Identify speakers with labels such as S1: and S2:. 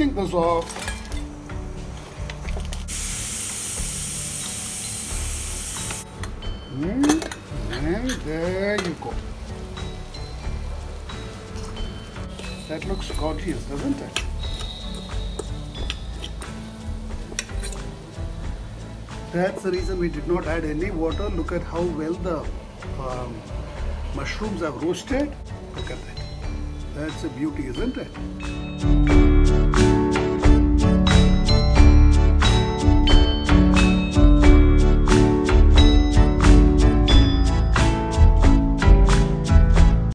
S1: switching this off. And there you go. That looks gorgeous, doesn't it? That's the reason we did not add any water. Look at how well the mushrooms have roasted. Look at that. That's a beauty, isn't it?